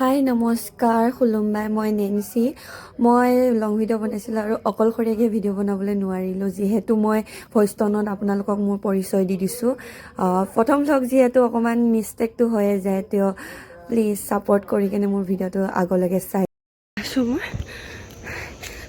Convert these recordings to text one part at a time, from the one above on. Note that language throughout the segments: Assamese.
হাই নমস্কাৰ খুলুমবাই মই নেন্সি মই লং ভিডিঅ' বনাইছিলোঁ আৰু অকলশৰীয়াকৈ ভিডিঅ' বনাবলৈ নোৱাৰিলোঁ যিহেতু মই ভইচ টোনত আপোনালোকক মোৰ পৰিচয় দি দিছোঁ প্ৰথম ভ্লগ যিহেতু অকণমান মিষ্টেকটো হৈয়ে যায় তেওঁ প্লিজ ছাপোৰ্ট কৰি কিনে মোৰ ভিডিঅ'টো আগলৈকে চাই আছোঁ মই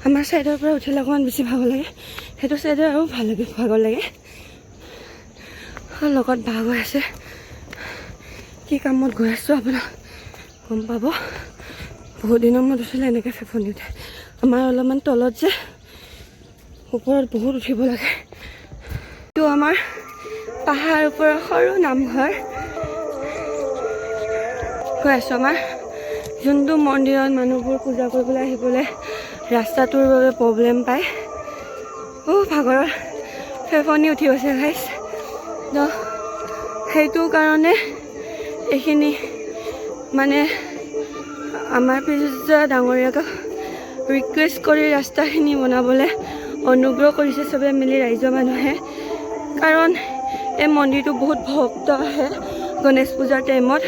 আমাৰ ছাইডৰ পৰা উঠিলে অকণমান বেছি ভাগৰ লাগে সেইটো ছাইডে আৰু ভাগৰ লাগে লগত বাঘ গৈ আছে কি কামত গৈ আছোঁ আপোনাক গম পাব বহুত দিনৰ মূৰত উঠিলে এনেকৈ ফেফনি উঠে আমাৰ অলপমান তলত যে ওপৰত বহুত উঠিব লাগে এইটো আমাৰ পাহাৰ ওপৰৰ সৰু নামঘৰ গৈ আছোঁ আমাৰ যোনটো মন্দিৰত মানুহবোৰ পূজা কৰিবলৈ আহিবলৈ ৰাস্তাটোৰ বাবে প্ৰব্লেম পায় ভাগৰৰ ফেফনি উঠি গৈছে গাইছ তো সেইটো কাৰণে এইখিনি মানে আমাৰ পিছজা ডাঙৰীয়াক ৰিকুৱেষ্ট কৰি ৰাস্তাখিনি বনাবলৈ অনুগ্ৰহ কৰিছে চবে মিলি ৰাইজৰ মানুহে কাৰণ এই মন্দিৰটো বহুত ভক্ত আহে গণেশ পূজাৰ টাইমত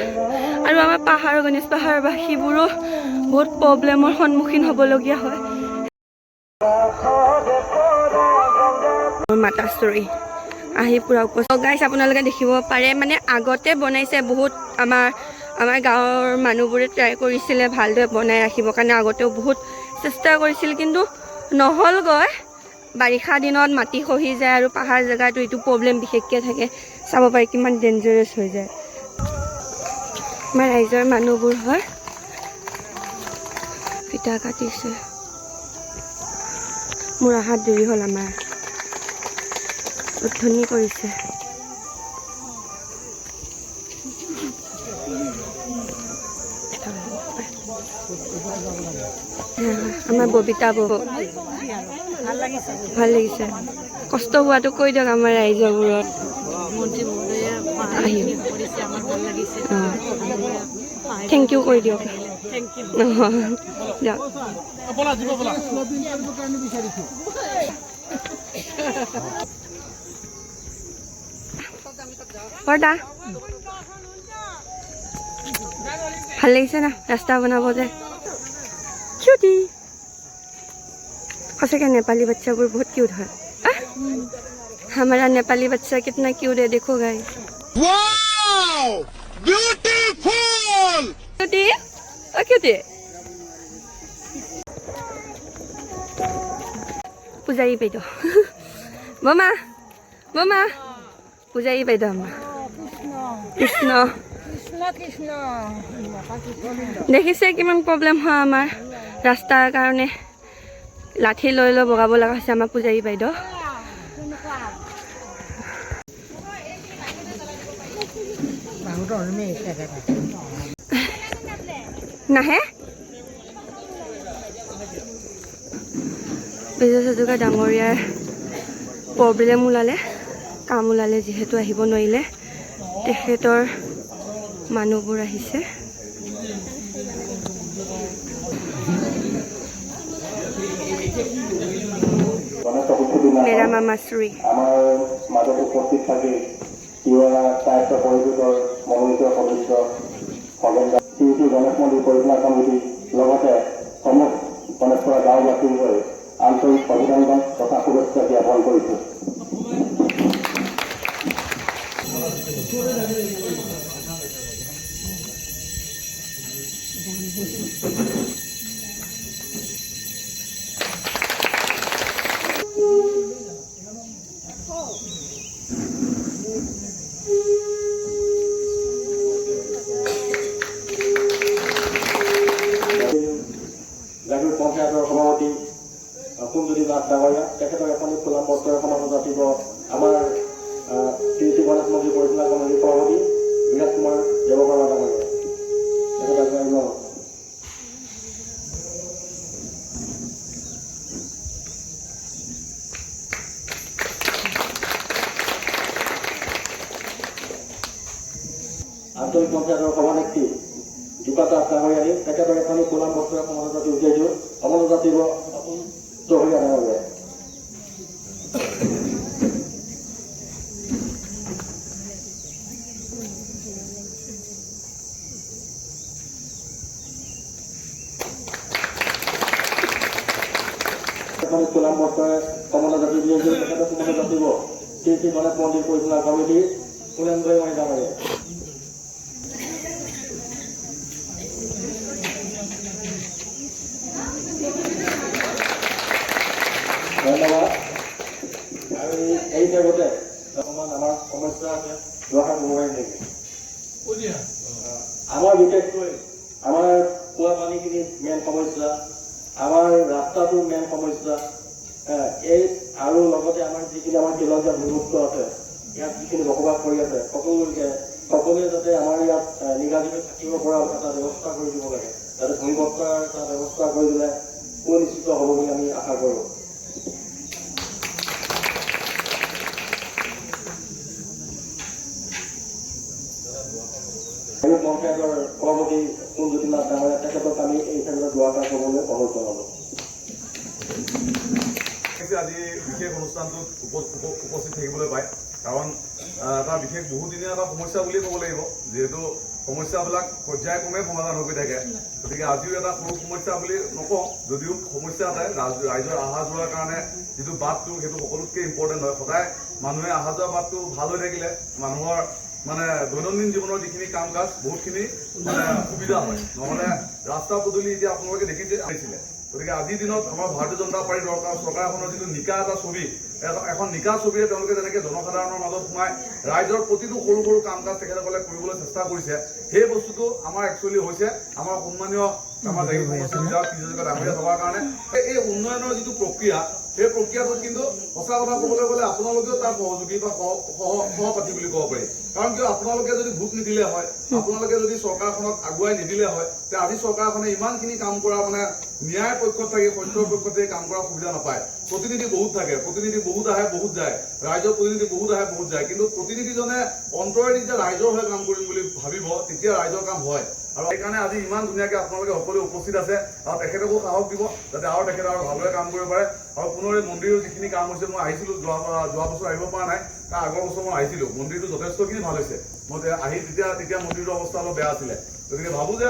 আৰু আমাৰ গণেশ পাহাৰবাসীবোৰো বহুত প্ৰব্লেমৰ সন্মুখীন হ'বলগীয়া হয় মাতাচৰি আহি পূৰা উপস্থিত গাইছ আপোনালোকে দেখিব পাৰে মানে আগতে বনাইছে বহুত আমাৰ গাঁৱৰ মানুহবোৰে ট্ৰাই কৰিছিলে ভালদৰে বনাই ৰাখিবৰ কাৰণে আগতেও বহুত চেষ্টা কৰিছিল কিন্তু নহ'লগৈ বাৰিষা দিনত মাটি খহি যায় আৰু পাহাৰ জেগাটো এইটো প্ৰব্লেম বিশেষকৈ থাকে চাব পাৰি কিমান ডেঞ্জাৰাছ হৈ যায় আমাৰ ৰাইজৰ মানুহবোৰ হয় ফিটা কাটিছে মোৰ অহাত দেৰি হ'ল আমাৰ উদ্ধনি কৰিছে আমাৰ ববিতা বৌ ভাল লাগিছে কষ্ট হোৱাটো কৈ দিয়ক আমাৰ ৰাইজৰবোৰত থেংক ইউ কৈ দিয়ক দিয়ক বৰদা ভাল লাগিছে না ৰাস্তা বনাব যে কিউটি সঁচাকৈ नेपाली बच्चाবোৰ बहुत क्यूट है हमारा नेपाली बच्चा कितना क्यूट है देखो गाइस वाओ ब्यूटीफुल क्यूटी ओ क्यूटी পূজাৰী বাইদেউ মামা পূজাৰী বাইদেউ আমাৰ কৃষ্ণ দেখিছে কিমান প্ৰব্লেম হয় আমাৰ ৰাস্তাৰ কাৰণে লাঠি লৈ বগাব লগা হৈছে আমাৰ পূজাৰী বাইদেউ নাহে বিজয় হাজৰিকা ডাঙৰীয়াৰ প্ৰব্লেম ওলালে কাম ওলালে যিহেতু আহিব নোৱাৰিলে তেখেতৰ মানুহবোৰ আহিছে মেৰা মামা শ্ৰী আমাৰ মাজত উপস্থিত থাকি তিৱাৰা সাহিত্য পৰিষদৰ মনোনীত সদস্য শ্ৰী গণেশ মন্দিৰ পৰিচালনা সমিতি লগতে সমগ্ৰ গণেশপুৰা গাঁওবাসীৰ হৈ আন্তৰিক অভিনন্দন তথা শুভেচ্ছা জ্ঞাপন কৰিছোঁ পঞ্চায়তৰ সভাপতি কুঞ্জুলি দাস ডাঙৰীয়া তেখেতৰ এখনি খোলা পত্ৰৰ সমাজত আহিব আমাৰ শ্ৰী গণেশ মন্দিৰ পৰিচালনা সমিতিৰ সভাপতি বিৰাজ কুমাৰ দেৱবৰ্মা ডাঙৰীয়া তেখেত আহিব আঞ্চলিক পঞ্চায়তৰ সভানেত্ৰী জোকা দাস ডাঙৰীয়া তেখেতৰ এখনি খোলা পত্ৰৰ সমাজত উঠাইছোঁ অমল জাতিব চহৰীয়া ডাঙৰীয়া মানে চোলাম বস্ত্ৰৰে কমলা জাতি দিয়ে তেখেতে সুমনে যাচিব শ্ৰী গণেশ মন্দিৰ পৰিচালনা কমিটিৰ সুৰেন্দ্ৰ মহিলামাৰী। ধন্যবাদ। আৰু এই জেগতে অকণমান আমাৰ সমস্যা আছে দুআষাৰ ক'বই নেকি? আমাৰ বিশেষকৈ আমাৰ খোৱা পানীখিনি মেইন সমস্যা, আমাৰ ৰাস্তাটো মেইন সমস্যা, এই আৰু লগতে আমাৰ যিখিনি আমাৰ খিলঞ্জীয়া ভূমিপুত্ৰ আছে ইয়াত যিখিনি বসবাস কৰি আছে সকলোৱে যাতে আমাৰ ইয়াত নিগাজীৱী থাকিব পৰা এটা ব্যৱস্থা কৰি দিব লাগে, যাতে ভূমিপুত্ৰৰ এটা ব্যৱস্থা কৰি দিলে সুনিশ্চিত হ'ব বুলি আমি আশা কৰোঁ। পঞ্চায়তৰ সভাপতি কুঞ্জুতি নাথ ডাঙৰীয়া তেখেতক আমি এই ক্ষেত্ৰত দুআষাৰ ক'বলৈ অনুৰোধ জনালোঁ। আজি বিশেষ অনুষ্ঠানটোত উপস্থিত থাকিবলৈ পায়, কাৰণ এটা বিশেষ বহুদিনীয়া এটা সমস্যা বুলিয়ে ক'ব লাগিব, যিহেতু সমস্যাবিলাক পৰ্যায়ক্ৰমে সমাধান হৈ থাকে। গতিকে আজিও এটা সৰু সমস্যা বুলি নকওঁ, যদিও সমস্যা এটাই ৰাইজৰ অহা যোৱাৰ কাৰণে যিটো বাটটো সেইটো সকলোতকৈ ইম্পৰ্টেণ্ট হয়। সদায় মানুহে অহা যোৱা বাটটো ভাল হৈ থাকিলে মানুহৰ মানে দৈনন্দিন জীৱনৰ যিখিনি কাম কাজ বহুতখিনি মানে সুবিধা হয়, নহ'লে ৰাস্তা পদূলি এতিয়া আপোনালোকে দেখিছে আহিছিলে। গতিকে আজিৰ দিনত আমাৰ ভাৰতীয় জনতা পাৰ্টি চৰকাৰখনৰ যিটো নিকা এটা ছবি, এখন নিকা ছবিৰে তেওঁলোকে যেনেকৈ জনসাধাৰণৰ মাজত সোমাই ৰাইজৰ প্ৰতিটো সৰু সৰু কাম কাজ তেখেতসকলে কৰিবলৈ চেষ্টা কৰিছে, সেই বস্তুটো আমাৰ একচুৱেলি হৈছে আমাৰ সন্মানীয় আমাৰ ডাঙৰীয়া থকাৰ কাৰণে এই উন্নয়নৰ যিটো প্ৰক্ৰিয়া, সেই প্ৰক্ৰিয়াটোত কিন্তু সঁচা কথা ক'বলৈ গ'লে আপোনালোকেও তাৰ সহযোগী বা সহপাঠী বুলি ক'ব পাৰি। কাৰণ কিয় আপোনালোকে যদি ভোট নিদিলে হয়, আপোনালোকে যদি চৰকাৰখনক আগুৱাই নিদিলে হয়, তে আজি চৰকাৰখনে ইমানখিনি কাম কৰা মানে ন্যায় পক্ষত থাকি সত্যৰ পক্ষত থাকি কাম কৰাৰ সুবিধা নাপায়। প্ৰতিনিধি বহুত থাকে, প্ৰতিনিধি বহুত আহে বহুত যায়, ৰাইজৰ প্ৰতিনিধি বহুত আহে বহুত যায়, কিন্তু প্ৰতিনিধিজনে অন্তৰেদি যে ৰাইজৰ হৈ কাম কৰিম বুলি ভাবিব তেতিয়া ৰাইজৰ কাম হয়। আৰু সেইকাৰণে আজি ইমান ধুনীয়াকৈ আপোনালোকে সকলোৱে উপস্থিত আছে, আৰু তেখেতকো সাহস দিব যাতে আৰু তেখেতে আৰু ভালদৰে কাম কৰিব পাৰে। আৰু পুনৰ এই মন্দিৰৰ যিখিনি কাম হৈছে, মই আহিছিলোঁ যোৱা বছৰ আহিব পৰা নাই, তাৰ আগৰ বছৰ মই আহিছিলোঁ, মন্দিৰটো যথেষ্টখিনি ভাল হৈছে। মই আহি তেতিয়া মন্দিৰটোৰ অৱস্থা অলপ বেয়া আছিলে। গতিকে ভাবোঁ যে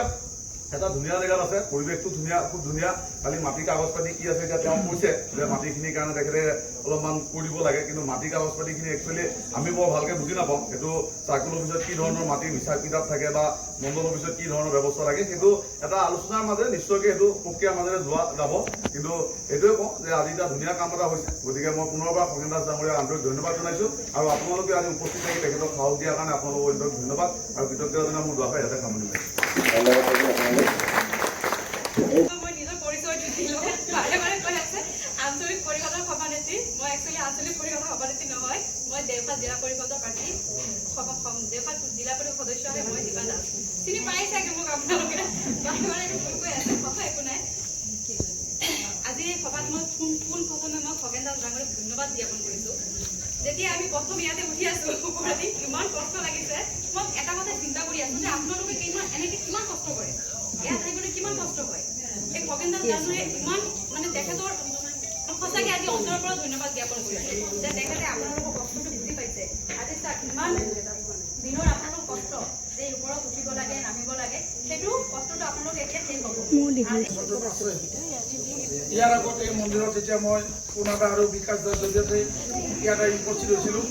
এটা ধুনীয়া জেগাত আছে, পৰিৱেশটো ধুনীয়া, খুব ধুনীয়া। খালি মাটি কাগজ পাতি কি আছে এতিয়া তেওঁ কৈছে যে মাটিখিনিৰ কাৰণে তেখেতে অলপমান কৰি দিব লাগে, কিন্তু মাটি কাগজ পাতিখিনি একচুৱেলি আমি বৰ ভালকৈ বুজি নাপাওঁ। সেইটো চাৰ্কুল অফিচত কি ধৰণৰ মাটিৰ হিচাপ কিতাপ থাকে বা মণ্ডল অফিচত কি ধৰণৰ ব্যৱস্থা লাগে, সেইটো এটা আলোচনাৰ মাজেৰে নিশ্চয়কৈ সেইটো প্ৰক্ৰিয়াৰ মাজেৰে যাব। কিন্তু এইটোৱে কওঁ যে আজি এটা ধুনীয়া কাম এটা হৈছে। গতিকে মই পুনৰবাৰ খগেন দাস ডাঙৰীয়াক আন্তৰিক ধন্যবাদ জনাইছোঁ, আৰু আপোনালোকে আজি উপস্থিত থাকি তেখেতক সাহস দিয়াৰ কাৰণে আপোনালোকক অন্তত ধন্যবাদ আৰু কৃতজ্ঞতা জনাই মোৰ দুআষাৰ ইয়াতে সামৰণি মাৰিছোঁ। মই নিজৰ পৰিচয় দিলোঁ, বাৰে বাৰে কৈ আছে আঞ্চলিক পৰিষদৰ সভানেত্ৰী। মই একচুৱেলি আঞ্চলিক পৰিষদৰ সভানেত্ৰী নহয়, মই দেওঘাট জিলা পৰিষদৰ প্ৰাৰ্থী, দেওঘাট জিলা পৰিষদ সদস্য হয় মই দীপা দাস। চিনি পাই চাগে মোক আপোনালোকে, বাৰে বাৰে ভুল কৈ আছে, কথা একো নাই। আজি এই সভাত মই পোনপ্ৰথমে মই খগেন দাস ডাঙৰীয়াক ধন্যবাদ জ্ঞাপন কৰিছোঁ। যেতিয়া আমি প্ৰথম ইয়াতে উঠি আছোঁ ওপৰেদি ইমান কষ্ট লাগিছে, মই এটা কথা চিন্তা কৰি আছোঁ যে আপোনালোকে এনেকৈ কিমান কষ্ট কৰে, ইয়াত আহিবলৈ কিমান কষ্ট হয়। এই খগেন দাস ডাঙৰীয়াই ইমান মানে তেখেতৰ সঁচাকৈ আজি অন্তৰৰ পৰা ধন্যবাদ জ্ঞাপন কৰিছোঁ যে তেখেতে আপোনালোকৰ কষ্টটো বুজি পাইছে। আজি চাওক ইমান দিনৰ আপোনালোকৰ কষ্ট যে ওপৰত উঠিব লাগে নামিব লাগে, সেইটো কষ্টটো আপোনালোকে এতিয়া শেষ হ'ব। ইয়াৰ আগত এই মন্দিৰত যেতিয়া মই পুনাদা আৰু বিকাশ দাস জৰিয়তে ইয়াতে উপস্থিত হৈছিলোঁ,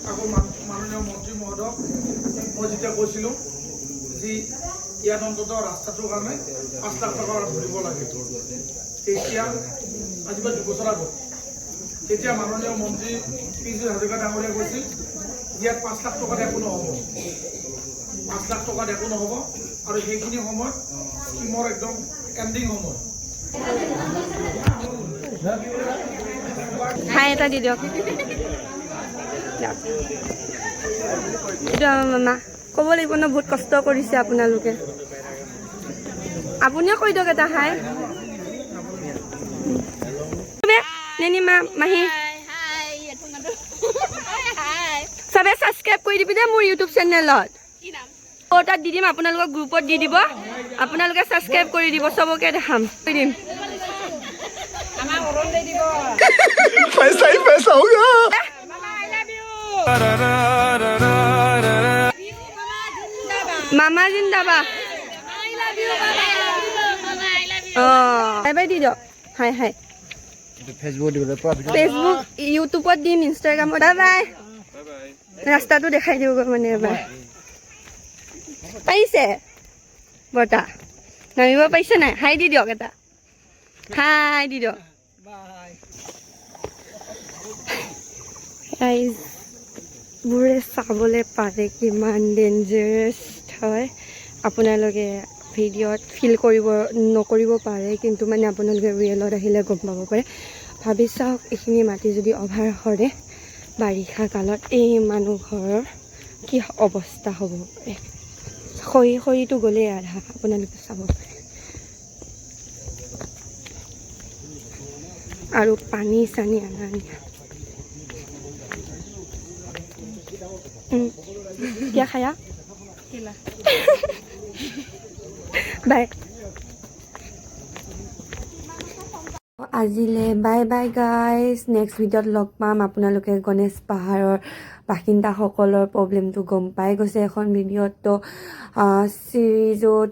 আকৌ মাননীয় মন্ত্ৰী মহোদয়ক মই যেতিয়া কৈছিলোঁ যি ইয়াত অন্ততঃ ৰাস্তাটোৰ কাৰণে 5 লাখ টকা ধৰিব লাগে, তেতিয়া আজি বা 2 বছৰ আগত তেতিয়া মাননীয় মন্ত্ৰী পি.জি. হাজৰিকা ডাঙৰীয়াই কৈছিল ইয়াত 5 লাখ টকাত একো নহ'ব, 5 লাখ টকাত একো নহ'ব। আৰু সেইখিনি সময়ত স্কিমৰ একদম এণ্ডিং সময়। হাই এটা দি দিয়ক। মামা ক'ব লাগিব ন, বহুত কষ্ট কৰিছে আপোনালোকে। আপুনিও কৈ দিয়ক এটা হাই। নেনি মাহী চবে ছাবস্ক্ৰাইব কৰি দিবি দে মোৰ ইউটিউব চেনেলত। তাত দি দিম, আপোনালোকৰ গ্ৰুপত দি দিব, আপোনালোকে ছাবস্ক্ৰাইব কৰি দিব, চবকে দেখাম কৰি দিম। पैसा ही पैसा होगा। মামা জিন্দাবাদ। বাই বাই দি দিয়ক। হাই হাই। ফেচবুক ইউটিউবত দিম ইনষ্টাগ্ৰামত বাই বাই ৰাস্তাটো দেখাই দিওঁ মানে এবাৰ পাৰিছে বৰ্তা নামিব পাৰিছে নাই হাই দি দিয়ক এটা হাই দি দিয়ক বোৰে চাবলৈ পাৰে কিমান ডেঞ্জাৰাছ হয় আপোনালোকে ভিডিঅ'ত ফিল নকৰিব পাৰে কিন্তু মানে আপোনালোকে ৰিয়েলত আহিলে গম পাব পাৰে ভাবি চাওক এইখিনি মাটি যদি অভাৰ সৰে বাৰিষা কালত এই মানুহ ঘৰৰ কি অৱস্থা হ'ব পাৰে খৰিটো গ'লেই আধা আপোনালোকে চাব পাৰে আৰু পানী চানী আনা নিয়া क्या खाया केला बाय আজিলে বাই বাই গাইজ নেক্সট ভিডিঅ'ত লগ পাম আপোনালোকে গণেশ পাহাৰৰ বাসিন্দাসকলৰ প্ৰব্লেমটো গম পাই গৈছে এখন ভিডিঅ'ত চিৰিজত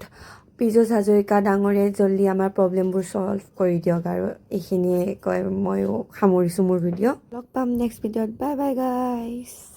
পীযুষ হাজৰিকা ডাঙৰে জল্দি আমাৰ প্ৰব্লেমবোৰ ছল্ভ কৰি দিয়ক আৰু এইখিনিয়ে কয় ময়ো সামৰিছোঁ মোৰ ভিডিঅ' লগ পাম নেক্সট ভিডিঅ'ত বাই বাই গাইজ